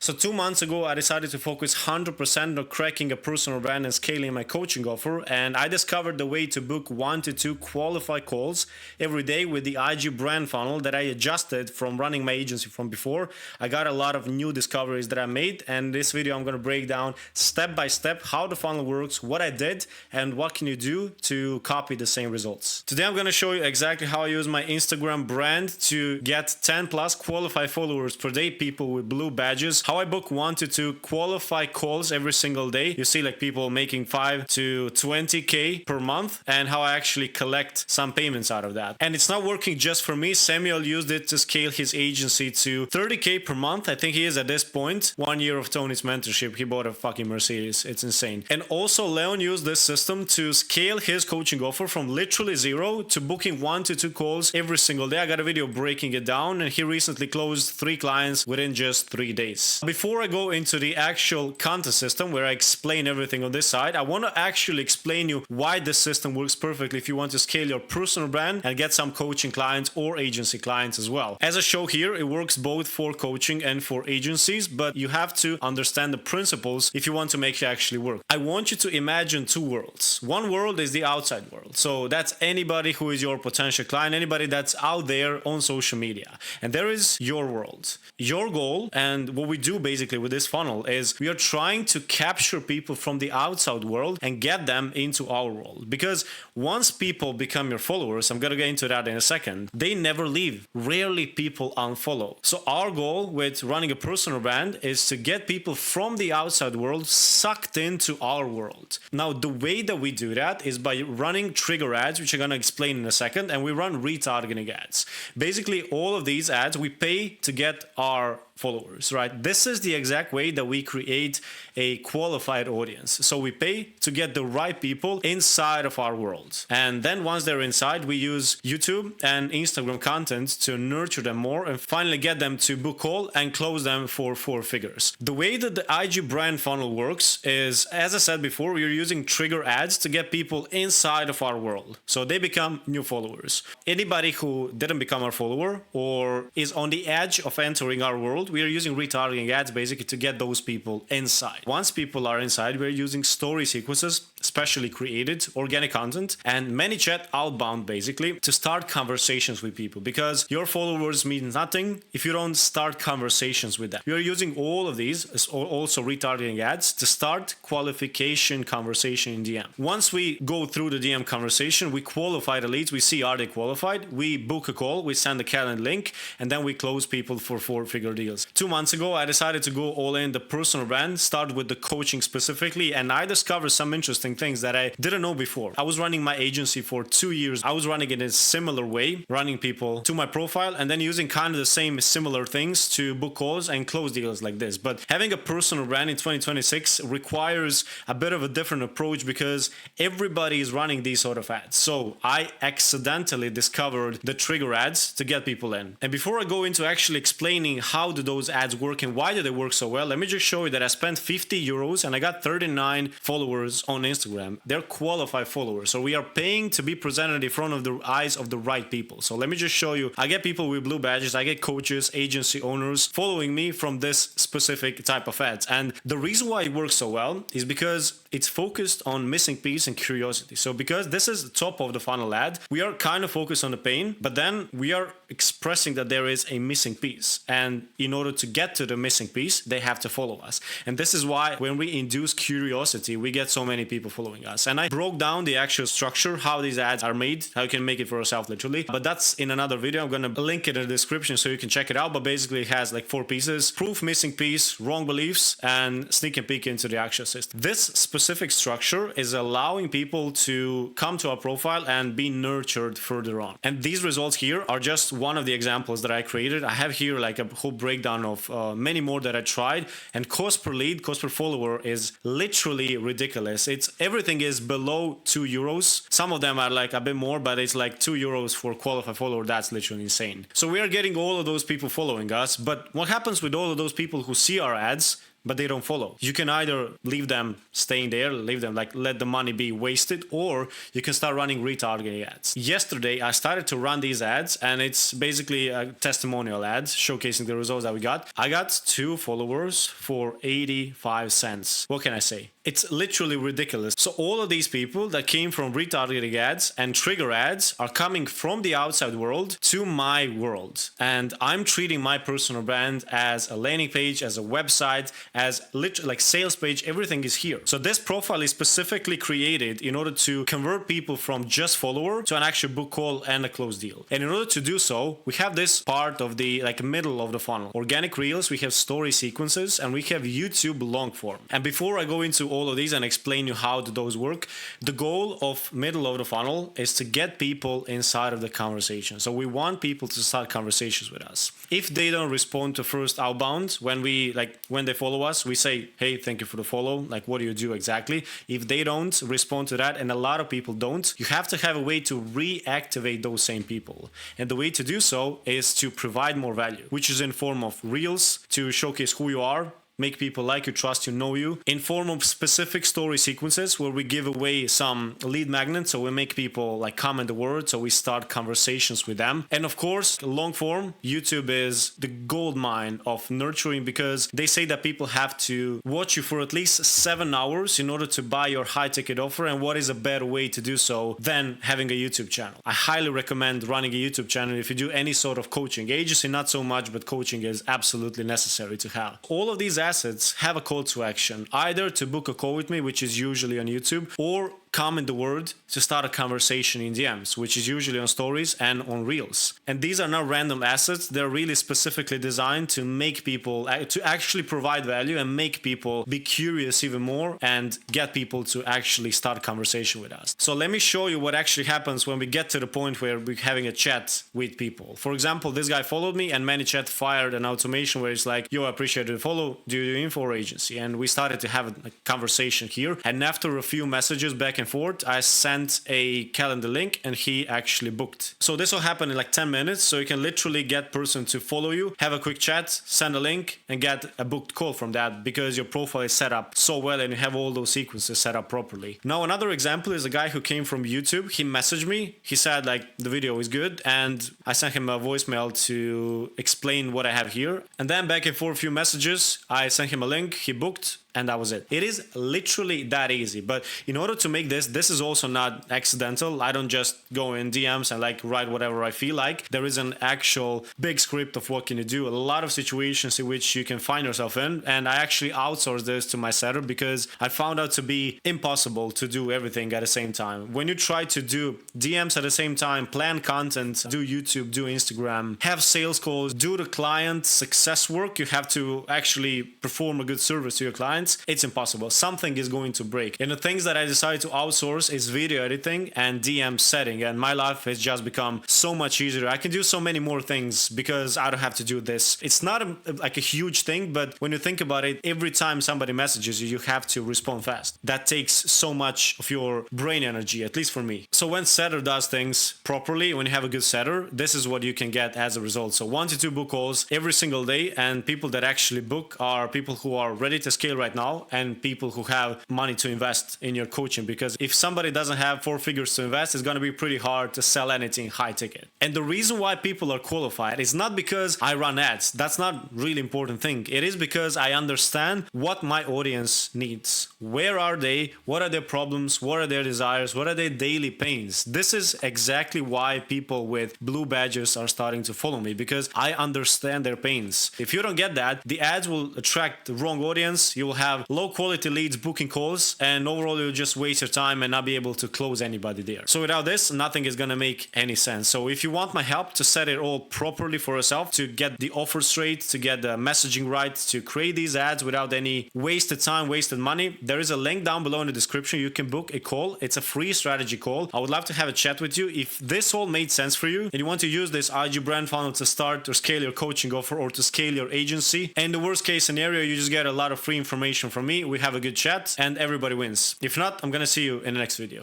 So 2 months ago, I decided to focus 100% on cracking a personal brand and scaling my coaching offer. And I discovered the way to book 1 to 2 qualified calls every day with the IG brand funnel that I adjusted from running my agency from before. I got a lot of new discoveries that I made. And in this video, I'm going to break down step by step how the funnel works, what I did, and what can you do to copy the same results. Today, I'm going to show you exactly how I use my Instagram brand to get 10 plus qualified followers per day, people with blue badges. How I book 1 to 2 qualified calls every single day. You see like people making 5 to 20K per month, and how I actually collect some payments out of that. And it's not working just for me. Samuel used it to scale his agency to 30K per month. I think he is at this point. 1 year of Tony's mentorship, he bought a fucking Mercedes. It's insane. And also Leon used this system to scale his coaching offer from literally zero to booking 1 to 2 calls every single day. I got a video breaking it down, and he recently closed 3 clients within just 3 days. Before I go into the actual content system where I explain everything on this side, I want to actually explain you why this system works perfectly if you want to scale your personal brand and get some coaching clients or agency clients as well. As I show here, it works both for coaching and for agencies, but you have to understand the principles if you want to make it actually work. I want you to imagine 2 worlds. One world is the outside world. So that's anybody who is your potential client, anybody that's out there on social media. And there is your world. Your goal, and what we do basically with this funnel, is we are trying to capture people from the outside world and get them into our world. Because once people become your followers, I'm going to get into that in a second, they never leave. Rarely people unfollow. So our goal with running a personal brand is to get people from the outside world sucked into our world. Now, the way that we do that is by running trigger ads, which I'm going to explain in a second, and we run retargeting ads. Basically, all of these ads, we pay to get our followers, right? This is the exact way that we create a qualified audience. So we pay to get the right people inside of our world. And then once they're inside, we use YouTube and Instagram content to nurture them more and finally get them to book call and close them for 4 figures. The way that the IG brand funnel works is, as I said before, we're using trigger ads to get people inside of our world. So they become new followers. Anybody who didn't become our follower or is on the edge of entering our world, we are using retargeting ads basically to get those people inside. Once people are inside, we're using story sequences, specially created organic content, and ManyChat outbound basically to start conversations with people, because your followers mean nothing if you don't start conversations with them. We are using all of these, also retargeting ads, to start qualification conversation in DM. Once we go through the DM conversation, we qualify the leads, we see are they qualified, we book a call, we send a calendar link, and then we close people for 4-figure deals. 2 months ago, I decided to go all in the personal brand, start with the coaching specifically, and I discovered some interesting things that I didn't know before. I was running my agency for 2 years. I was running it in a similar way, running people to my profile and then using kind of the same similar things to book calls and close deals like this. But having a personal brand in 2026 requires a bit of a different approach because everybody is running these sort of ads. So I accidentally discovered the trigger ads to get people in. And before I go into actually explaining how do those ads work and why do they work so well, let me just show you that I spent 50 euros and I got 39 followers on Instagram. They're qualified followers. So we are paying to be presented in front of the eyes of the right people. So let me just show you. I get people with blue badges. I get coaches, agency owners following me from this specific type of ads. And the reason why it works so well is because it's focused on missing piece and curiosity. So because this is the top of the funnel ad, we are kind of focused on the pain, but then we are expressing that there is a missing piece. And in order to get to the missing piece, they have to follow us. And this is why when we induce curiosity, we get so many people following us. And I broke down the actual structure, how these ads are made, how you can make it for yourself literally. But that's in another video. I'm going to link it in the description so you can check it out. But basically it has like 4 pieces: proof, missing piece, wrong beliefs, and sneak and peek into the actual system. This specific structure is allowing people to come to our profile and be nurtured further on. And these results here are just one of the examples that I created. I have here like a whole breakdown of many more that I tried, and cost per lead, cost per follower is literally ridiculous. It's everything is below 2 euros. Some of them are like a bit more, but it's like 2 euros for qualified follower. That's literally insane. So we are getting all of those people following us, but what happens with all of those people who see our ads? but they don't follow. You can either leave them staying there, leave them like let the money be wasted, or you can start running retargeting ads. Yesterday, I started to run these ads, and it's basically a testimonial ads showcasing the results that we got. I got 2 followers for 85 cents. What can I say? It's literally ridiculous. So all of these people that came from retargeting ads and trigger ads are coming from the outside world to my world. And I'm treating my personal brand as a landing page, as a website, as literally like sales page, everything is here. So this profile is specifically created in order to convert people from just follower to an actual book call and a closed deal. And in order to do so, we have this part of the like middle of the funnel. Organic reels, we have story sequences, and we have YouTube long form. And before I go into all of these and explain you how those work, the goal of middle of the funnel is to get people inside of the conversation. So we want people to start conversations with us. If they don't respond to first outbound, when they follow us, we say, hey, thank you for the follow. Like, what do you do exactly? If they don't respond to that, and a lot of people don't, you have to have a way to reactivate those same people. And the way to do so is to provide more value, which is in form of reels to showcase who you are, make people like you, trust you, know you, in form of specific story sequences where we give away some lead magnets, so we make people like comment the word, so we start conversations with them. And of course, long form, YouTube is the gold mine of nurturing, because they say that people have to watch you for at least 7 hours in order to buy your high ticket offer, and what is a better way to do so than having a YouTube channel? I highly recommend running a YouTube channel if you do any sort of coaching. Agency, not so much, but coaching is absolutely necessary to have. All of these assets have a call to action, either to book a call with me, which is usually on YouTube, or comment the word to start a conversation in DMs, which is usually on stories and on reels. And these are not random assets. They're really specifically designed to make people, to actually provide value and make people be curious even more and get people to actually start a conversation with us. So let me show you what actually happens when we get to the point where we're having a chat with people. For example, this guy followed me, and ManyChat fired an automation where it's like, yo, I appreciate the follow. Do you do info or agency? And we started to have a conversation here. And after a few messages back and forth, I sent a calendar link, and he actually booked. So this will happen in like 10 minutes. So you can literally get person to follow you, have a quick chat, send a link, and get a booked call from that, because your profile is set up so well and you have all those sequences set up properly. Now, another example is a guy who came from YouTube. He messaged me. He said like the video is good, and I sent him a voicemail to explain what I have here. And then back and forth a few messages, I sent him a link, he booked, and that was it. It is literally that easy. But in order to make this is also not accidental. I don't just go in DMs and like write whatever I feel like. There is an actual big script of what can you do, a lot of situations in which you can find yourself in. And I actually outsourced this to my setter, because I found out to be impossible to do everything at the same time. When you try to do DMs at the same time, plan content, do YouTube, do Instagram, have sales calls, do the client success work, you have to actually perform a good service to your clients. It's impossible. Something is going to break. And the things that I decided to outsource is video editing and DM setting. And my life has just become so much easier. I can do so many more things because I don't have to do this. It's not like a huge thing, but when you think about it, every time somebody messages you, you have to respond fast. That takes so much of your brain energy, at least for me. So when setter does things properly, when you have a good setter, this is what you can get as a result. So 1 to 2 book calls every single day, and people that actually book are people who are ready to scale right now, and people who have money to invest in your coaching. Because if somebody doesn't have 4 figures to invest, it's going to be pretty hard to sell anything high ticket. And the reason why people are qualified is not because I run ads. That's not really important thing. It is because I understand what my audience needs. Where are they? What are their problems? What are their desires? What are their daily pains? This is exactly why people with blue badges are starting to follow me, because I understand their pains. If you don't get that, the ads will attract the wrong audience. You will have low quality leads booking calls, and overall you'll just waste your time and not be able to close anybody there. So without this, nothing is going to make any sense. So if you want my help to set it all properly for yourself, to get the offer straight, to get the messaging right, to create these ads without any wasted time, wasted money, there is a link down below in the description. You can book a call. It's a free strategy call. I would love to have a chat with you. If this all made sense for you and you want to use this IG brand funnel to start or scale your coaching offer or to scale your agency, and the worst case scenario, you just get a lot of free information from me. We have a good chat and everybody wins. If not, I'm going to see you in the next video.